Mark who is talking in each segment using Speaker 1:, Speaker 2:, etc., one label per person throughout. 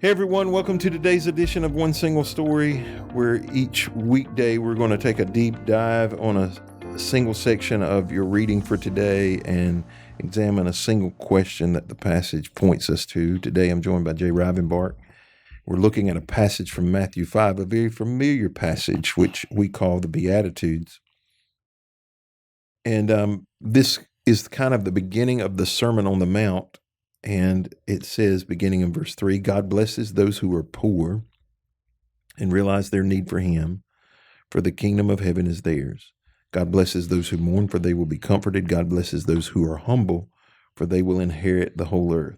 Speaker 1: Hey everyone, welcome to today's edition of One Single Story, where each weekday we're going to take a deep dive on a single section of your reading for today and examine a single question that the passage points us to. Today I'm joined by Rivenbark. We're looking at a passage from Matthew 5, a very familiar passage, which we call the Beatitudes. And this is kind of the beginning of the Sermon on the Mount. And it says, beginning in verse 3, God blesses those who are poor and realize their need for Him, for the kingdom of heaven is theirs. God blesses those who mourn, for they will be comforted. God blesses those who are humble, for they will inherit the whole earth.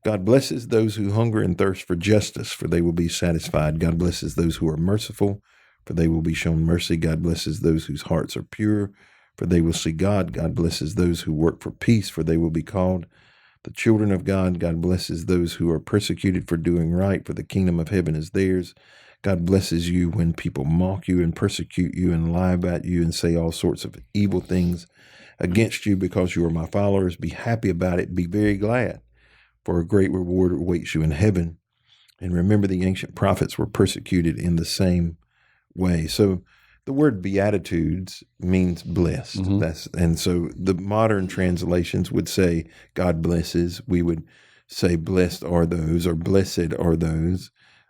Speaker 1: God blesses those who hunger and thirst for justice, for they will be satisfied. God blesses those who are merciful, for they will be shown mercy. God blesses those whose hearts are pure, for they will see God. God blesses those who work for peace, for they will be called the children of God. God blesses those who are persecuted for doing right, for the kingdom of heaven is theirs. God blesses you when people mock you and persecute you and lie about you and say all sorts of evil things against you because you are my followers. Be happy about it. Be very glad, for a great reward awaits you in heaven. And remember, the ancient prophets were persecuted in the same way. So the word Beatitudes means blessed. And so the modern translations would say God blesses. We would say blessed are those or blessed are those.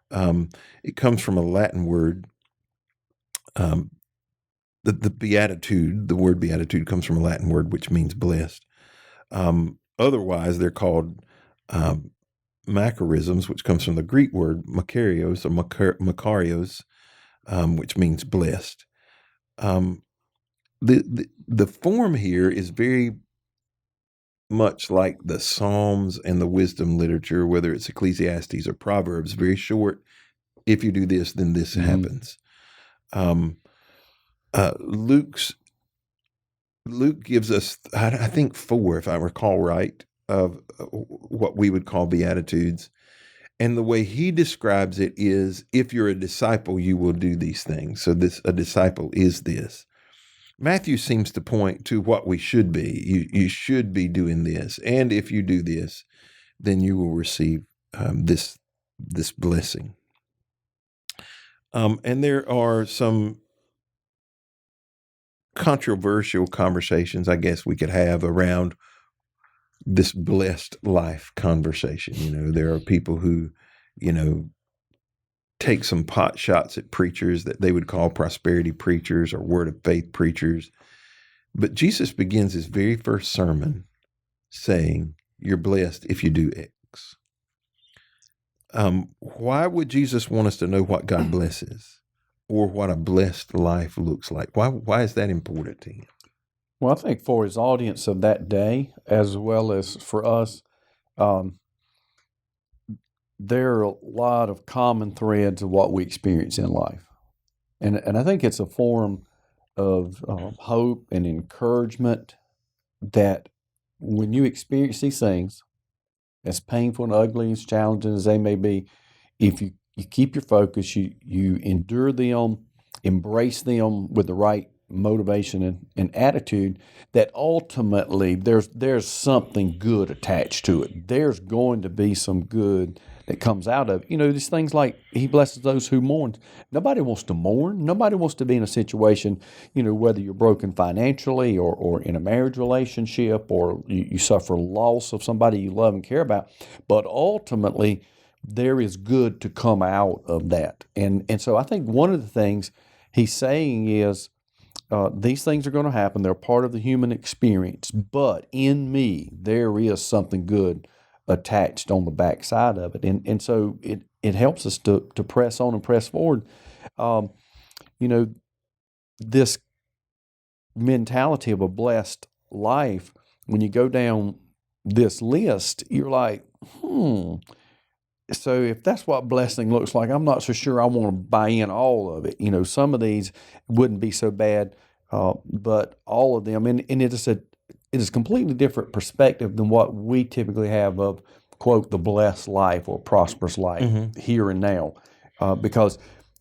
Speaker 1: It comes from a Latin word. The beatitude, the word beatitude comes from a Latin word which means blessed. Otherwise, they're called macarisms, which comes from the Greek word makarios or makarios, which means blessed. The form here is very much like the Psalms and the wisdom literature, whether it's Ecclesiastes or Proverbs, very short. If you do this, then this happens. Luke gives us, I think, 4, if I recall right, of what we would call Beatitudes. And the way he describes it is, if you're a disciple, you will do these things. So a disciple is this. Matthew seems to point to what we should be. You should be doing this. And if you do this, then you will receive this blessing. And there are some controversial conversations, I guess, we could have around this blessed life conversation. There are people who, take some pot shots at preachers that they would call prosperity preachers or word of faith preachers. But Jesus begins his very first sermon saying, you're blessed if you do X. Why would Jesus want us to know what God blesses or what a blessed life looks like? Why is that important to him?
Speaker 2: Well, I think for his audience of that day, as well as for us, there are a lot of common threads of what we experience in life. And I think it's a form of hope and encouragement that when you experience these things, as painful and ugly, as challenging as they may be, if you keep your focus, you endure them, embrace them with the right motivation and attitude, that ultimately there's something good attached to it. There's going to be some good that comes out of it. These things like he blesses those who mourn. Nobody wants to mourn. Nobody wants to be in a situation, whether you're broken financially or in a marriage relationship or you suffer loss of somebody you love and care about. But ultimately, there is good to come out of that. And so I think one of the things he's saying is, these things are going to happen. They're part of the human experience. But in me, there is something good attached on the backside of it. And so it helps us to press on and press forward. This mentality of a blessed life, when you go down this list, you're like, so if that's what blessing looks like, I'm not so sure I want to buy in all of it. Some of these wouldn't be so bad, but all of them, and it is a completely different perspective than what we typically have of, quote, the blessed life or prosperous life here and now, because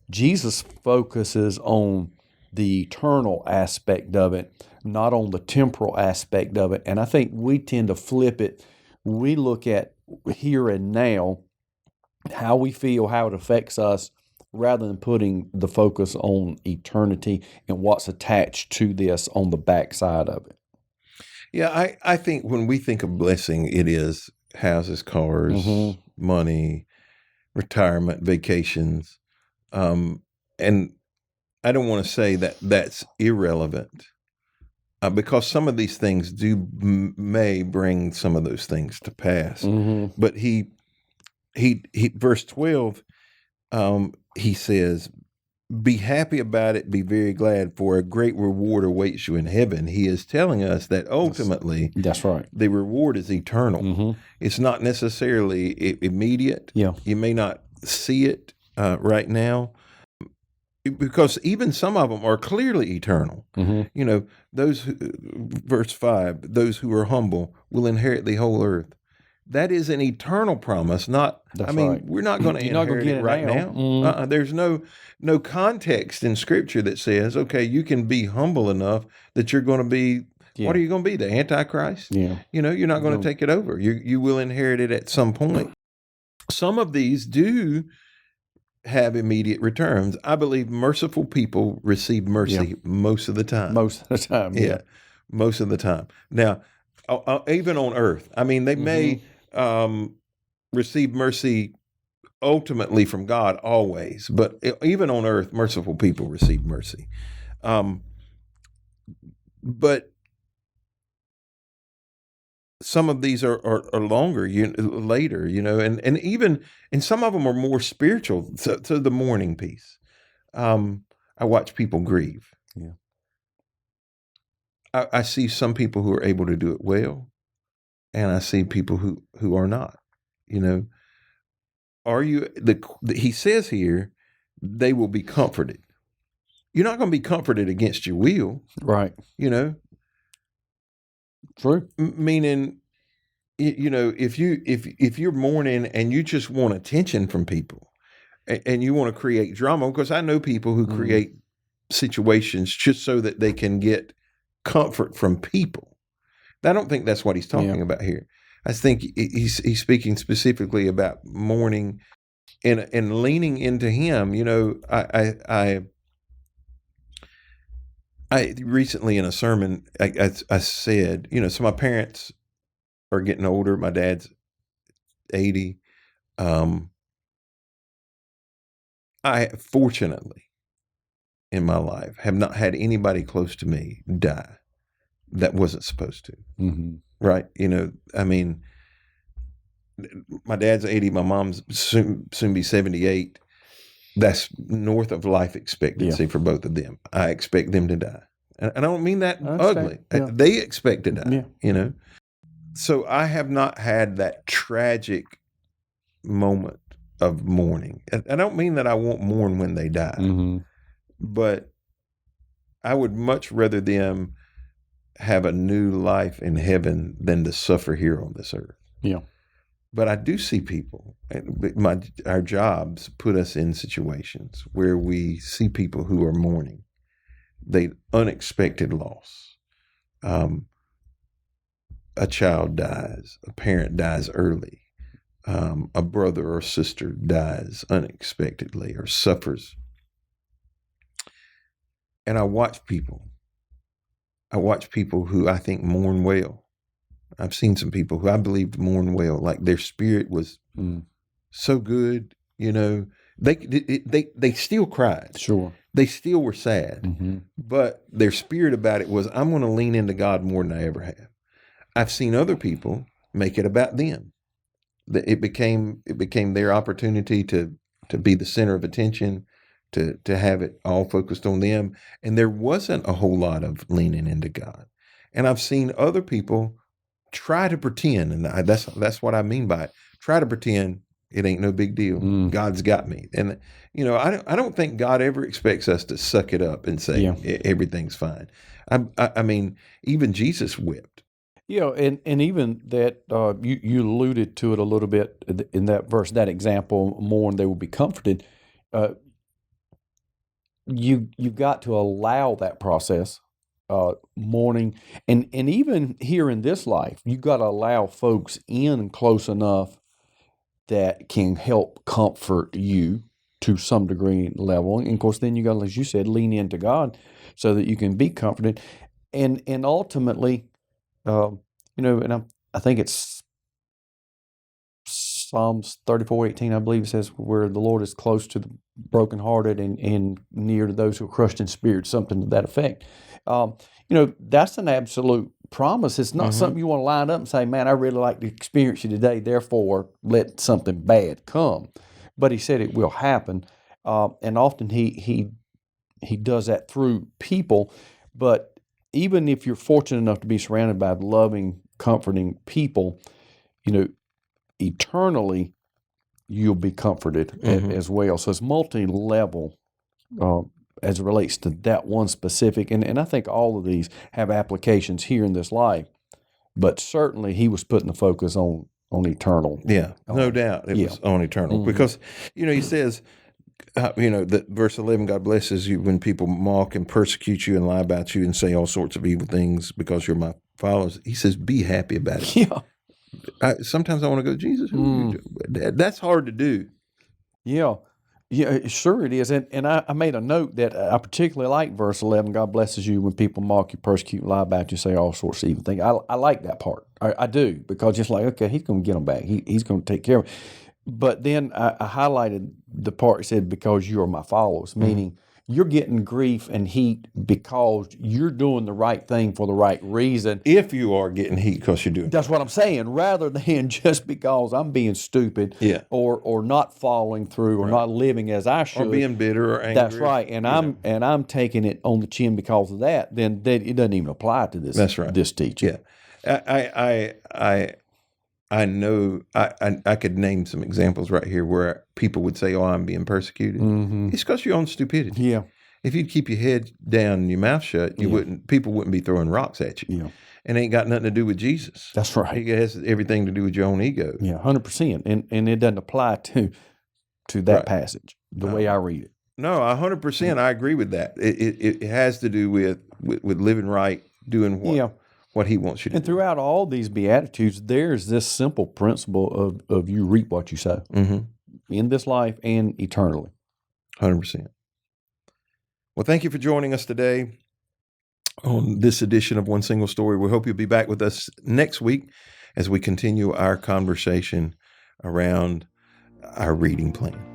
Speaker 2: Jesus focuses on the eternal aspect of it, not on the temporal aspect of it. And I think we tend to flip it. We look at here and now how we feel, how it affects us, rather than putting the focus on eternity and what's attached to this on the backside of it.
Speaker 1: Yeah, I think when we think of blessing, it is houses, cars, money, retirement, vacations. And I don't want to say that that's irrelevant, because some of these things may bring some of those things to pass. But he verse 12, he says, be happy about it, be very glad, for a great reward awaits you in heaven. He is telling us that ultimately
Speaker 2: That's right.
Speaker 1: the reward is eternal. It's not necessarily immediate.
Speaker 2: Yeah.
Speaker 1: You may not see it right now, because even some of them are clearly eternal. You know, verse 5, those who are humble will inherit the whole earth. That is an eternal promise. Not,
Speaker 2: That's
Speaker 1: I mean,
Speaker 2: right.
Speaker 1: we're not going to
Speaker 2: You're not gonna
Speaker 1: inherit
Speaker 2: get
Speaker 1: it
Speaker 2: it
Speaker 1: right
Speaker 2: now.
Speaker 1: now. There's no context in Scripture that says, okay, you can be humble enough that you're going to be.
Speaker 2: Yeah.
Speaker 1: What are you going to be? The Antichrist?
Speaker 2: Yeah.
Speaker 1: You know, you're not going to take it over. You will inherit it at some point. Some of these do have immediate returns. I believe merciful people receive mercy most of the time.
Speaker 2: Most of the time,
Speaker 1: Yeah, most of the time. Now, even on earth, I mean, they may receive mercy ultimately from God always, but even on earth, merciful people receive mercy. But some of these are longer, later, you know, and even, and some of them are more spiritual. To the mourning piece, I watch people grieve.
Speaker 2: Yeah.
Speaker 1: I see some people who are able to do it well, and I see people who are not. You know, are you he says here, they will be comforted. You're not going to be comforted against your will,
Speaker 2: Right.
Speaker 1: you know.
Speaker 2: True.
Speaker 1: Meaning, you know, if you're mourning and you just want attention from people, and you want to create drama, because I know people who create situations just so that they can get comfort from people. I don't think that's what he's talking about here. I think he's speaking specifically about mourning and leaning into him. You know, I recently in a sermon, I said, you know, so my parents are getting older. My dad's 80. I fortunately in my life have not had anybody close to me die that wasn't supposed to. Right? You know, I mean, my dad's 80. My mom's soon be 78. That's north of life expectancy for both of them. I expect them to die. And I don't mean that ugly.
Speaker 2: Yeah.
Speaker 1: They expect to die,
Speaker 2: Yeah.
Speaker 1: you know? So I have not had that tragic moment of mourning. I don't mean that I won't mourn when they die, but I would much rather them have a new life in heaven than to suffer here on this earth.
Speaker 2: Yeah.
Speaker 1: But I do see people, our jobs put us in situations where we see people who are mourning, the unexpected loss. A child dies, a parent dies early, a brother or sister dies unexpectedly or suffers. And I watch people who I think mourn well. I've seen some people who I believed mourn well, like their spirit was so good, you know. They still cried.
Speaker 2: Sure.
Speaker 1: They still were sad, but their spirit about it was, I'm going to lean into God more than I ever have. I've seen other people make it about them. It became their opportunity to be the center of attention, to have it all focused on them, and there wasn't a whole lot of leaning into God. And I've seen other people try to pretend, and that's what I mean by it. Try to pretend it ain't no big deal. God's got me, and you know, I don't think God ever expects us to suck it up and say everything's fine. I mean, even Jesus wept.
Speaker 2: Yeah, and even that you alluded to it a little bit in that verse, that example, mourn, they will be comforted. You've got to allow that process, mourning, and even here in this life, you've got to allow folks in close enough that can help comfort you to some degree and level. And of course, then you got, as you said, lean into God so that you can be comforted. And ultimately, I think it's Psalms 34:18, I believe it says, where the Lord is close to the brokenhearted and near to those who are crushed in spirit, something to that effect. That's an absolute promise. It's not something you want to line up and say, man, I really like to experience you today, therefore let something bad come. But he said it will happen. And often he does that through people. But even if you're fortunate enough to be surrounded by loving, comforting people, eternally you'll be comforted as well. So it's multi-level as it relates to that one specific. And I think all of these have applications here in this life. But certainly he was putting the focus on eternal.
Speaker 1: Yeah, no doubt it was on eternal. Because, he says, that verse 11, God blesses you when people mock and persecute you and lie about you and say all sorts of evil things because you're my followers. He says, be happy about it.
Speaker 2: Yeah.
Speaker 1: Sometimes I want to go, Jesus, that's hard to do.
Speaker 2: Yeah. Yeah, sure it is. And I made a note that I particularly like verse 11, God blesses you when people mock you, persecute, lie about you, say all sorts of evil things. I like that part. I do, because just like, okay, he's going to get them back. He's going to take care of it. But then I highlighted the part that said, because you are my followers, meaning you're getting grief and heat because you're doing the right thing for the right reason.
Speaker 1: If you are getting heat because you're doing
Speaker 2: That's what I'm saying, rather than just because I'm being stupid or not following through or not living as I should.
Speaker 1: Or being bitter or angry.
Speaker 2: That's right. And I'm taking it on the chin because of that, then it doesn't even apply to this. That's right. This teaching.
Speaker 1: Yeah. I know I could name some examples right here where people would say, oh, I'm being persecuted. It's because your own stupidity.
Speaker 2: Yeah.
Speaker 1: If you'd keep your head down and your mouth shut, people wouldn't be throwing rocks at you.
Speaker 2: Yeah.
Speaker 1: And it ain't got nothing to do with Jesus.
Speaker 2: That's right.
Speaker 1: It has everything to do with your own ego.
Speaker 2: Yeah, 100%. And it doesn't apply to that passage, the way I read it.
Speaker 1: No, 100%. I agree with that. It has to do with living right, doing what he wants you to do.
Speaker 2: And throughout all these Beatitudes, there's this simple principle of you reap what you sow in this life and eternally.
Speaker 1: 100%. Well, thank you for joining us today on this edition of One Single Story. We hope you'll be back with us next week as we continue our conversation around our reading plan.